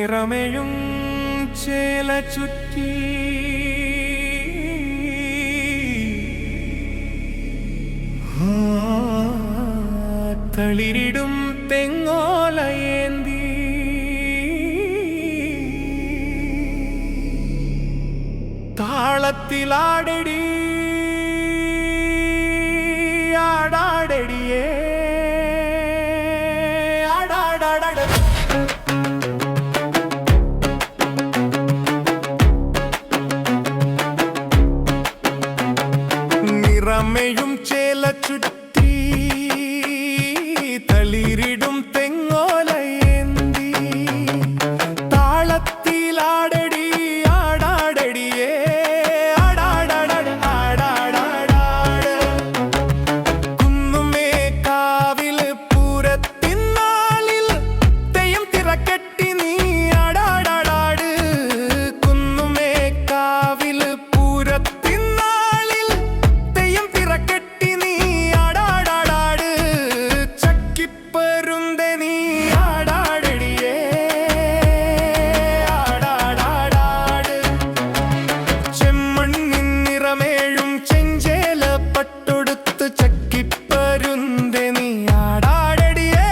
നിറമെഴും ചേല ചുറ്റി തളിരിടും തെങ്ങോലയേന്തി താളത്തിലാടടി ആടാടടിയേ ആടാടാട നിറമെഴും ചേല ചുറ്റി തളിരിടും തെങ്ങോലയേന്തി താളത്തിലാടടി ആടാടടിയേ ആടാടാട ആടാടാടാട് കുന്നുമേ കാവില് പൂരത്തിനാളിൽ തെയ്യം തിറക്കെട്ടി നീ ആടാടാടാട് കുന്നുമേ കാവില് പൂരത്തിനാളിൽ തെയ്യം തിറക്കെട്ടി നീ ആടാടാടാട് ചക്കിപ്പരുന്തെ നീ ആടാടടിയേ ആടാടാടാട് ചെമ്മണ്ണിൻ നിറമേഴും ചെഞ്ചേല പട്ടൊടുത്ത് ചക്കിപ്പരുന്തെ നീ ആടാടടിയേ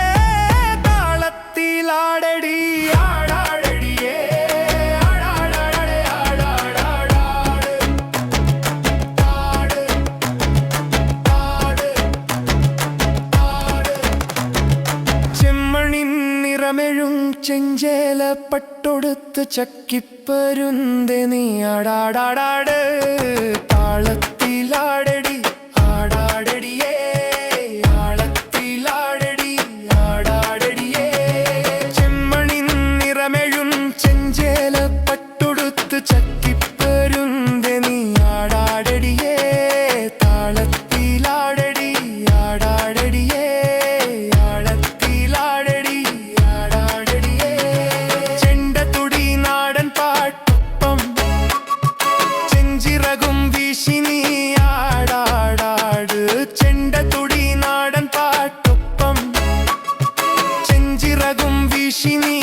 താളത്തിലാടടി ആടാടടിയേ ആടാടാടേ ആടാടാടാട് ആട് ആട് ആട് ചെമ്മണിൻ നിറമെഴും ചെഞ്ചേല പട്ടൊടുത്ത് ചക്കിപ്പരുന്തെ നീ ആടാടാടാട് താളത്തിലാടടി ആടാടടിയേ ആളത്തിലാടടി ആടാടടിയേ ചെമ്മണിൻ നിറമെഴും ചെഞ്ചേല പട്ടൊടുത്ത് ചക്കിപ്പരുന്തെ നീ ആടാടടിയേ താളത്തിലാടടി ആടാടടിയേ ആളത്തിലാടടി ആടാടടിയേ ചെണ്ടത്തുടി നാടൻ പാട്ടൊപ്പം ചെഞ്ചിറകും വീശി നീ ആടാടാട് ചെണ്ടത്തുടി നാടൻ പാട്ടൊപ്പം ചെഞ്ചിറകും വീശി നീ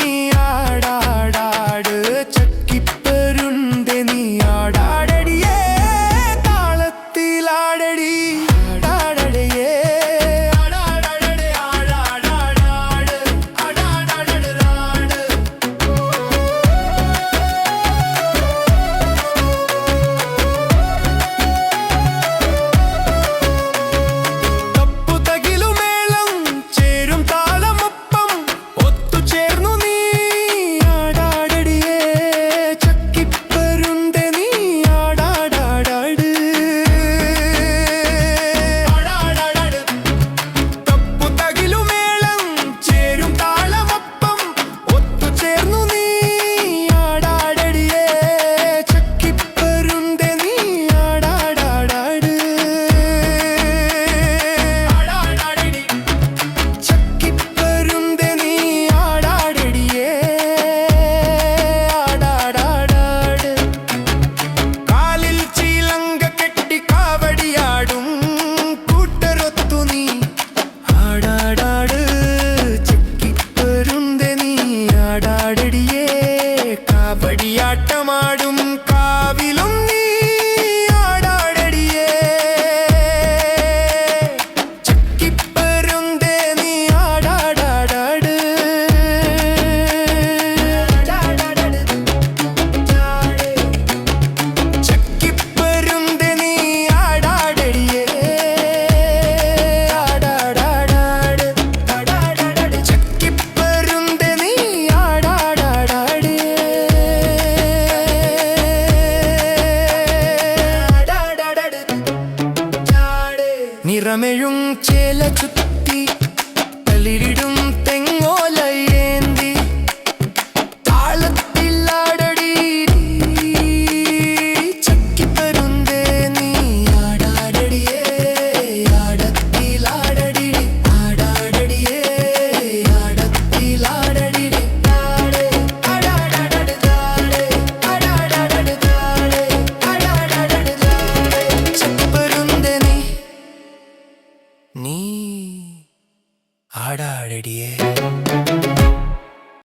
ആടാടാട് ചക്കിപ്പരുന്തെ നീ ആടാടടിയേ താളത്തിലാടടി ആടാടടിയേ ആടാടാടേ ആടാടാടാട് ആടാടാടാട് തപ്പുതകിലുമേളം ചേരും താളമൊപ്പം ഒത്തുചേർന്നു നീ ആടാടടിയേ ചക്കിപ്പരുന്തെ നീ ആടാടാടാട് ആടാടാടാട് തപ്പുതകിലുമേളം ചേരും താളമൊപ്പം ഒത്തുചേർന്നു നീ ആടാടടിയേ ചക്കിപ്പരുന്തെ നീ ആടാടാടാട് ആടാടാടടി ചക്കിപ്പരുന്തെ നീ ആടാടടിയേ ആടാടാടാട് കാലിൽ ചീലങ്ക കെട്ടി കാവടിയാടും കൂട്ടരൊത്തു നീ ആടാടാട് ചക്കിപ്പരുന്തെ നീ ആടാടടിയേ കാവടിയാട്ടമാടും കാവിലും നീ ആടാടടിയേ ചക്കിപ്പരുന്തെ നീ ആടാടാടാട് ചക്കിപ്പരുന്തെ നീ ആടാടടിയേ ആടാടാടാട് ചക്കിപ്പരുന്തെ നീ ആടാടാടാട് നിറമെഴും ചേല ചുറ്റി തളിരിടും തെങ്ങോലയേന്തി താളത്തിലാടടി ചക്കിപ്പരുന്തെ നീ ആടാടടിയേ ആടത്തിലാടടി ആടാടടിയേ ആടത്തിലാടടി താളേ ആടാടാട താളേ ആടാടാട താളേ ആടാടാട താളേ ചക്കിപ്പരുന്തെ നീ ആടാടടിയേ